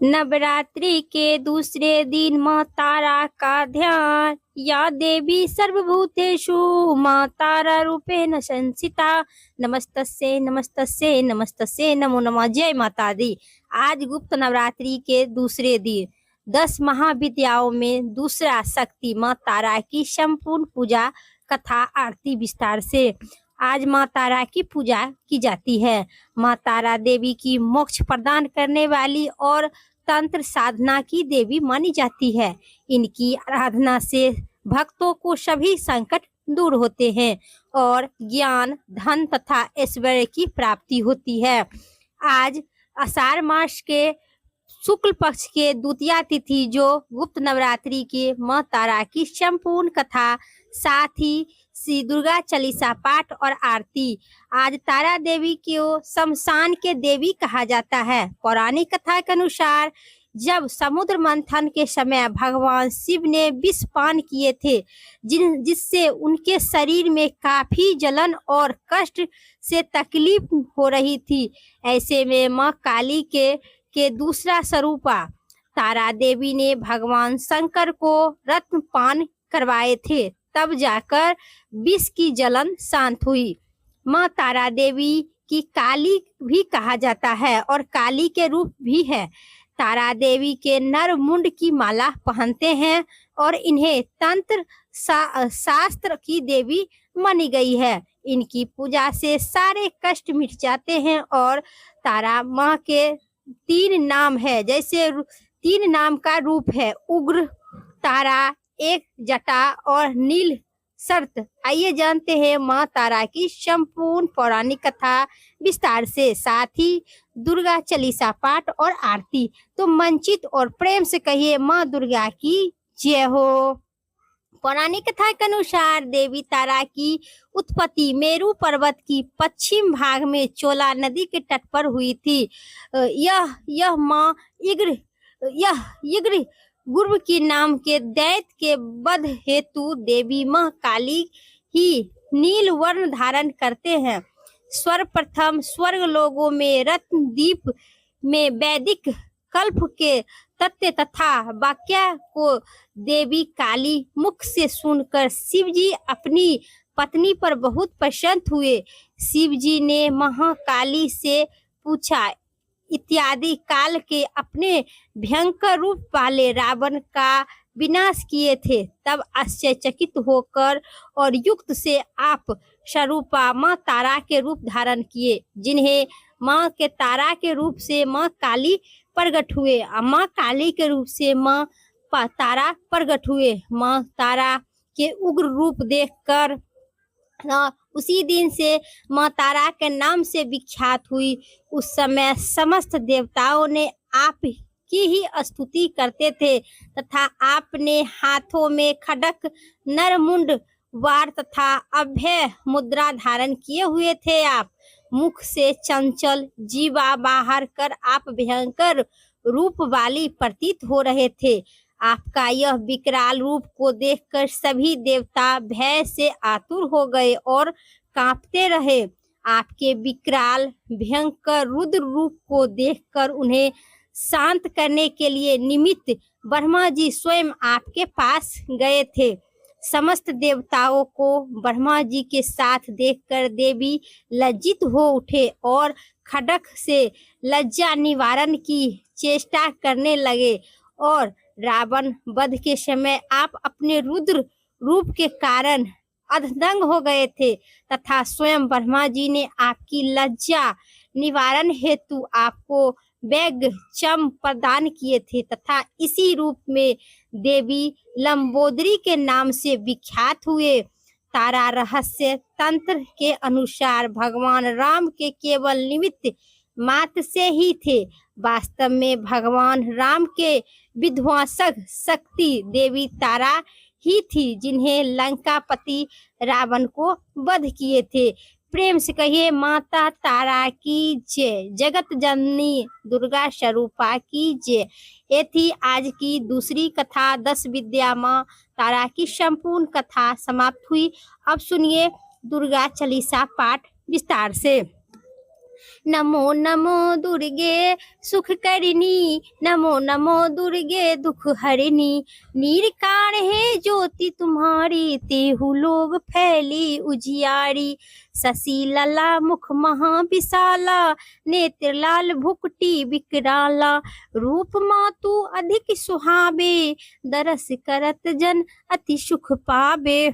नवरात्रि के दूसरे दिन माँ तारा का ध्यान। या देवी सर्वभूतेषु माँ तारा रूपेण संस्थिता। नमस्तस्यै नमस्तस्यै नमस्तस्यै नमो नमः। जय माता दी। आज गुप्त नवरात्रि के दूसरे दिन 10 महाविद्याओं में दूसरा शक्ति माँ तारा की संपूर्ण पूजा कथा आरती विस्तार से। आज माँ तारा की पूजा की जाती है। माँ तारा देवी की मोक्ष प्रदान करने वाली और तंत्र साधना की देवी मानी जाती है। इनकी आराधना से भक्तों को सभी संकट दूर होते हैं और ज्ञान, धन तथा ऐश्वर्य की प्राप्ति होती है। आज आषाढ़ मास के शुक्ल पक्ष के द्वितीया तिथि जो गुप्त नवरात्रि के माँ तारा की संपूर्ण कथा, साथ ही श्री दुर्गा चालीसा पाठ और आरती। आज तारा देवी को शमशान के देवी कहा जाता है। पौराणिक कथा के अनुसार जब समुद्र मंथन के समय भगवान शिव ने विष पान किए थे, जिससे उनके शरीर में काफी जलन और कष्ट से तकलीफ हो रही थी। ऐसे में माँ काली के दूसरा स्वरूपा तारा देवी ने भगवान शंकर को रत्न पान करवाए थे, तब जाकर विष की जलन शांत हुई। माँ तारा देवी की काली भी कहा जाता है और काली के रूप भी है। तारा देवी के नर मुंड की माला पहनते हैं और इन्हें तंत्र शास्त्र की देवी मानी गई है। इनकी पूजा से सारे कष्ट मिट जाते हैं और तारा माँ के 3 नाम है, जैसे 3 नाम का रूप है उग्र तारा, एक जटा और नील शर्त। आइए जानते हैं माँ तारा की संपूर्ण पौराणिक कथा विस्तार से, साथ ही दुर्गा चालीसा पाठ और आरती। तो मंचित और प्रेम से कहिए माँ दुर्गा की जय हो। पौराणिक कथा के अनुसार देवी तारा की उत्पत्ति मेरु पर्वत की पश्चिम भाग में चोला नदी के तट पर हुई थी। यह माँ यज्ञ गुर्व के नाम के दैत्य के वध हेतु देवी माँ काली ही नील वर्ण धारण करते हैं। सर्वप्रथम स्वर्ग लोगों में रत्न दीप में वैदिक कल्प के तथ्य तथा वाक्य को देवी काली मुख से सुनकर शिवजी अपनी पत्नी पर बहुत प्रसन्न हुए। शिवजी ने महाकाली से पूछा, इत्यादि काल के अपने भयंकर रूप वाले रावण का विनाश किए थे, तब आश्चर्यचकित होकर और युक्त से आप स्वरूपा माँ तारा के रूप धारण किए, जिन्हें माँ के तारा के रूप से माँ काली प्रकट हुए। माँ काली के रूप से माँ तारा प्रकट हुए। माँ तारा के उग्र रूप देखकर उसी दिन से माँ तारा के नाम से विख्यात हुई। उस समय समस्त देवताओं ने आप की ही स्तुति करते थे तथा आपने हाथों में खड्ग, नरमुंड, वार तथा अभय मुद्रा धारण किए हुए थे। आप मुख से चंचल जीवा बाहर कर आप भयंकर रूप वाली प्रतीत हो रहे थे। आपका यह विकराल रूप को देखकर सभी देवता भय से आतुर हो गए और कांपते रहे। आपके विकराल भयंकर रुद्र रूप को देखकर उन्हें शांत करने के लिए निमित्त ब्रह्मा जी स्वयं आपके पास गए थे। समस्त देवताओं को ब्रह्मा जी के साथ देखकर देवी लज्जित हो उठे और खड्ग से लज्जा निवारण की चेष्टा करने लगे और रावण वध के समय आप अपने रुद्र रूप के कारण अधदंग हो गए थे तथा स्वयं ब्रह्मा जी ने आपकी लज्जा निवारण हेतु आपको वैग चम प्रदान किए थे तथा इसी रूप में देवी लंबोदरी के नाम से विख्यात हुए। तारा रहस्य तंत्र के अनुसार भगवान राम के केवल निमित्त मात्र से ही थे। वास्तव में भगवान राम के विध्वंसक शक्ति देवी तारा ही थी, जिन्हें लंकापति रावण को वध किए थे। प्रेम से कहिए माता तारा की जय। जगत जननी दुर्गा स्वरूपा की जय। ये थी आज की दूसरी कथा 10 विद्या माँ तारा की संपूर्ण कथा समाप्त हुई। अब सुनिए दुर्गा चालीसा पाठ विस्तार से। नमो नमो दुर्गे सुख करिनी, नमो नमो दुर्गे दुख हरिनी। नीरकार है ज्योति तुम्हारी, तेहु लोग फैली उजियारी। शशि लला मुख महा विशाला, नेत्र लाल भुकटी विकराला। रूप मातु अधिक सुहावे, दरस करत जन अति सुख पावे।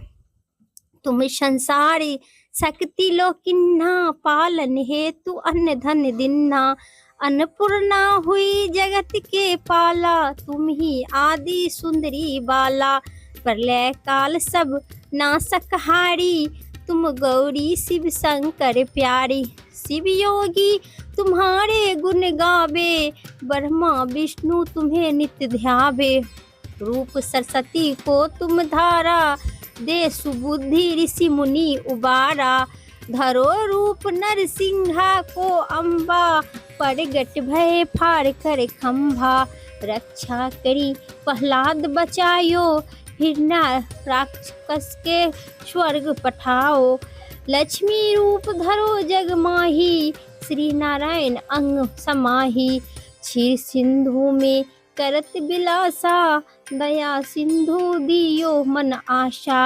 तुम संसारी शक्ति लोकिन्ना, पालन हेतु अन्न धन दिन्ना। अन्नपूर्णा हुई जगत के पाला, तुम ही आदि सुंदरी बाला। प्रलय काल सब नासकहारी, तुम गौरी शिव शंकर प्यारी। शिव योगी तुम्हारे गुण गावे, ब्रह्मा विष्णु तुम्हें नित्य ध्यावे। रूप सरस्वती को तुम धारा, दे सुबुद्धि ऋषि मुनि उबारा। धरो रूप नरसिंहा को अम्बा, प्रगट भय फाड़ कर खंभा। रक्षा करी प्रहलाद बचायो, हिरना राक्षस के स्वर्ग पठाओ। लक्ष्मी रूप धरो जग माही, श्री नारायण अंग समाही। क्षीर सिंधु में करत बिलासा, दया सिंधु दियो मन आशा।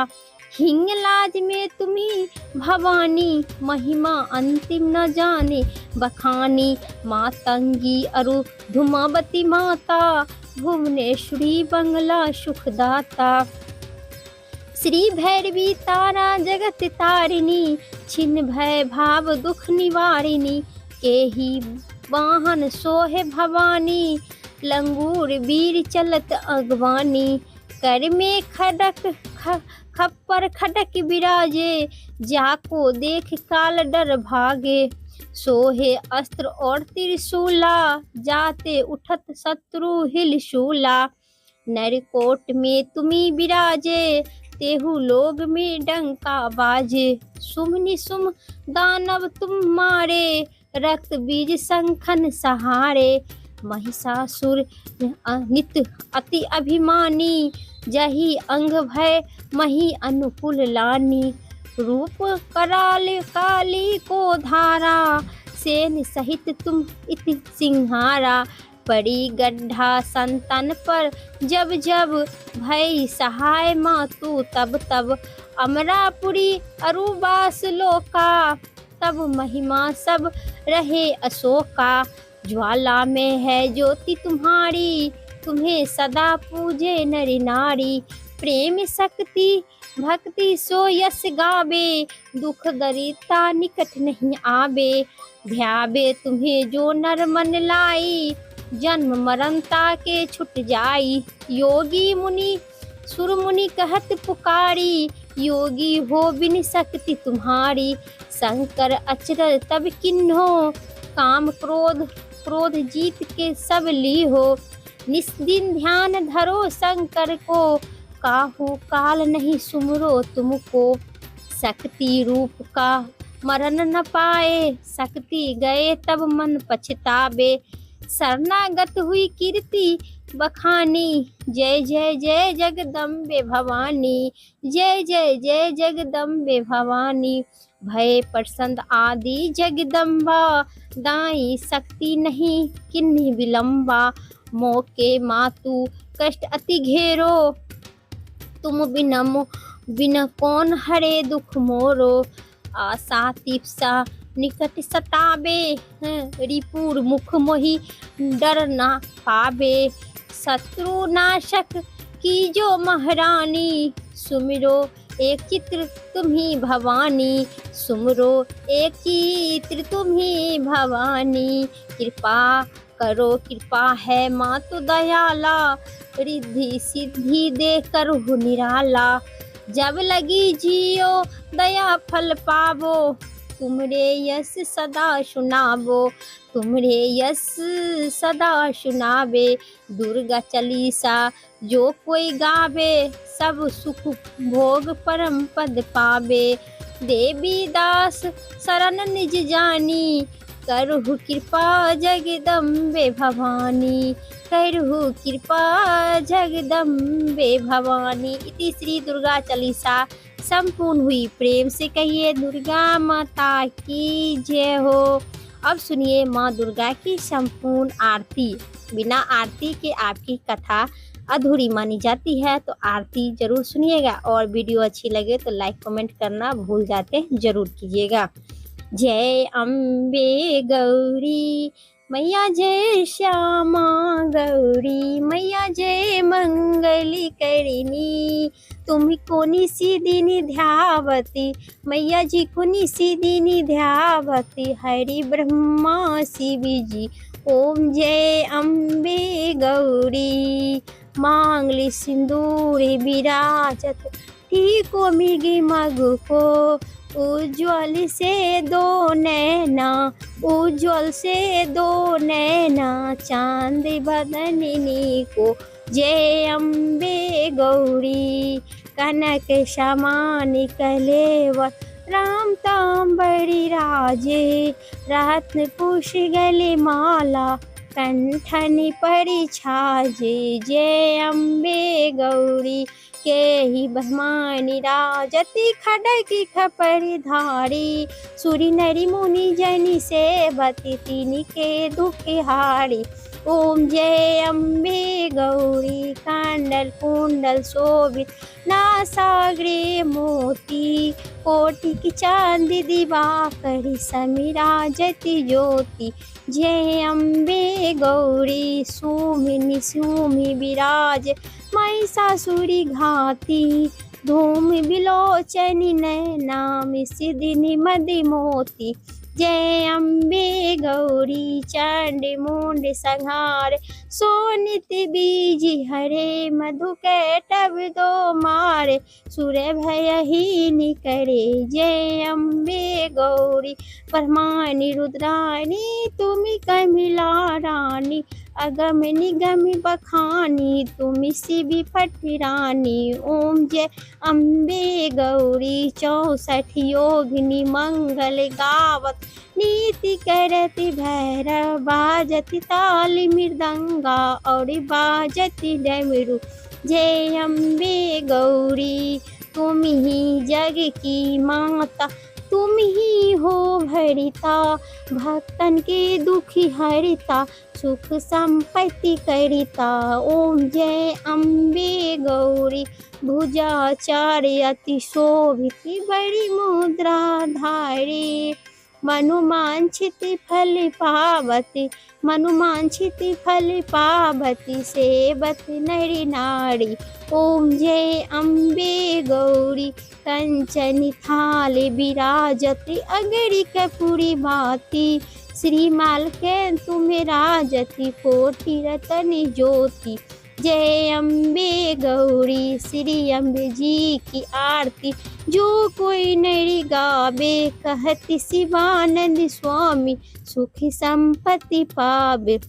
हिंगलाज में तुम्ही भवानी, महिमा अंतिम न जाने बखानी। मातंगी अरु धुमावती माता, भुवनेश्वरी बंगला सुखदाता। श्री भैरवी तारा जगत तारिणी, छिन्न भय भाव दुख निवारिणी। के ही वाहन सोहे भवानी, लंगूर वीर चलत अगवानी। कर में खडक खप्पर खडक विराजे, जाको देख काल डर भागे। सोहे अस्त्र और त्रिशूला, जाते उठत शत्रु हिल शूला। नरकोट में तुम्ही विराजे, तेहु लोग में डंका बाजे। सुम निसुम दानव तुम मारे, रक्त बीज शंखन सहारे। महिषासुर नित अति अभिमानी, जही अंग भय मही अनुकूल लानी। रूप कराल काली को धारा, सेन सहित तुम इति सिंहारा। पड़ी गड्ढा संतन पर जब जब, भय सहाय मातु तब तब। अमरापुरी अरुबास लोका, तब महिमा सब रहे अशोका। ज्वाला में है ज्योति तुम्हारी, तुम्हें सदा पूजे नर नारी। प्रेम शक्ति भक्ति सो यस गावे, दुख दरिद्रता निकट नहीं आवे। ध्यावे तुम्हें जो नर मन लाई, जन्म मरणता के छुट जाई। योगी मुनि सुर मुनि कहत पुकारी, योगी हो बिन शक्ति तुम्हारी। शंकर अचरज तब किन्हो, काम क्रोध क्रोध जीत के सब ली हो। निस्दिन ध्यान धरो शंकर को, काहू काल नहीं सुमरो तुमको। शक्ति रूप का मरण न पाए, शक्ति गए तब मन पछतावे। शरणागत हुई कीर्ति बखानी, जय जय जय जगदम्बे भवानी। जय जय जय जगदम्बे भवानी। भय प्रसन्न आदि जगदम्बा, दाई शक्ति नहीं किन्हीं विलंबा। मोके मातु कष्ट अति घेरो, तुम बिन कौन हरे दुख मोरो। आशा तिप्सा निकट सतावे, रिपुर मुख मोहि डर ना पावे। शत्रु नाशक की जो महारानी, सुमिरो एक चित्र तुम्ही भवानी। सुमरो एक चित्र तुम्ही भवानी। कृपा करो कृपा है मातु दयाला, रिद्धि सिद्धि दे करहु निराला। जब लगी जियो दया फल पावो, तुमरे यश सदा सुनावो। तुमरे यश सदा सुनावे। दुर्गा चालीसा जो कोई गावे, सब सुख भोग परम पद पावे। देवी दास शरण निज जानी, करहु कृपा जगदम्बे भवानी। करहु कृपा जगदम्बे भवानी। इति श्री दुर्गा चालीसा संपूर्ण हुई। प्रेम से कहिए दुर्गा माता की जय हो। अब सुनिए माँ दुर्गा की संपूर्ण आरती। बिना आरती के आपकी कथा अधूरी मानी जाती है, तो आरती जरूर सुनिएगा। और वीडियो अच्छी लगे तो लाइक कमेंट करना भूल जाते जरूर कीजिएगा। जय अम्बे गौरी मैया, जय श्यामा गौरी मैया, जय मंगली करिनी। तुम्ही कोणी सिदिनी ध्यावती मैया जी, कोणी सिदिनी ध्यावती हरि ब्रह्मा शिवी जी। ओम जय अम्बे गौरी मांगली सिंदूरी विराजत, ठीको मिगी मगु को उज्ज्वल से दो नैना, उज्ज्वल से दो नैना चांद बदनिनी को। जय अम्बे गौरी कनक समान कलेवर, राम तांबरी राजे रत्न पुष गले माला, कंठन परि छाजे। जय अम्बे गौरी के ही बहमानी राजती, खड़की खपरी धारी, सूरी नरी मुनि जनि सेवती, तीनी के दुखी हारी। ओम जय अम्बे गौरी कांडल कुंडल शोभित, ना सागरे मोती, कोटि की चांदी दिवाकरी, समिराजती ज्योति। जय अम्बे गौरी सुमिनी सुमि विराज, महिषासुरी घाती, धूम बिलोचनी नैनाम सिदिनी मदि मोती। जय अम्बे गौरी चंड मुंड संहार, सोनित बीज हरे मधु कैटव दो मारे, सुर भयहीन करे। जय अम्बे गौरी ब्रह्माणी रुद्राणी, तुमी कमिला रानी, अगम निगम बखानी, तुमी शिवी फटिरानी। ओम जय अम्बे गौरी 64 योगिनी मंगल गावत, नीति करति भैरव, बाजति ताली मृदंगा और बाजति डमरू। जय अम्बे गौरी तुम ही जग की माता, तुम ही हो भरिता, भक्तन के दुखी हरिता, सुख संपत्ति करिता। ओम जय अम्बे गौरी भुजाचार्य अति शोभित, बड़ी मुद्रा धारी, मनुमांछित फल पावती, मनुमांछित फल पावती, सेवत नरी नारी। ओम जय अम्बे गौरी कंचन थाल विराजति, अगरी कपूरी भाती, श्रीमाल के तुम्हें राजति, कोटि रतन ज्योति। जय अम्बे गौरी श्री अम्बे जी की आरती, जो कोई नरी गावे, कहती शिवानंद स्वामी, सुखी संपत्ति पावे।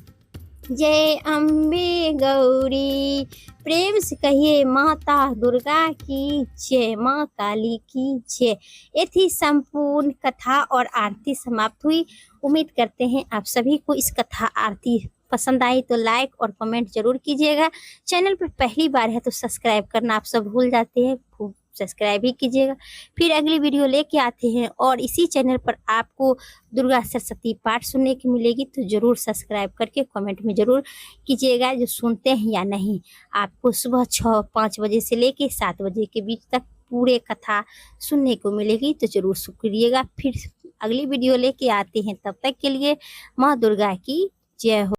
जय अम्बे गौरी प्रेम से कहिए माता दुर्गा की जय, माँ काली की जय। ये थी संपूर्ण कथा और आरती समाप्त हुई। उम्मीद करते हैं आप सभी को इस कथा आरती पसंद आई तो लाइक और कमेंट जरूर कीजिएगा। चैनल पर पहली बार है तो सब्सक्राइब करना आप सब भूल जाते हैं, सब्सक्राइब ही कीजिएगा। फिर अगली वीडियो लेके आते हैं और इसी चैनल पर आपको दुर्गा सरस्वती पाठ सुनने की मिलेगी, तो जरूर सब्सक्राइब करके कमेंट में जरूर कीजिएगा जो सुनते हैं या नहीं। आपको सुबह 5 बजे से लेके 7 बजे के बीच तक पूरे कथा सुनने को मिलेगी, तो जरूर सुनिएगा। फिर अगली वीडियो लेके आते हैं, तब तक के लिए माँ दुर्गा की जय हो।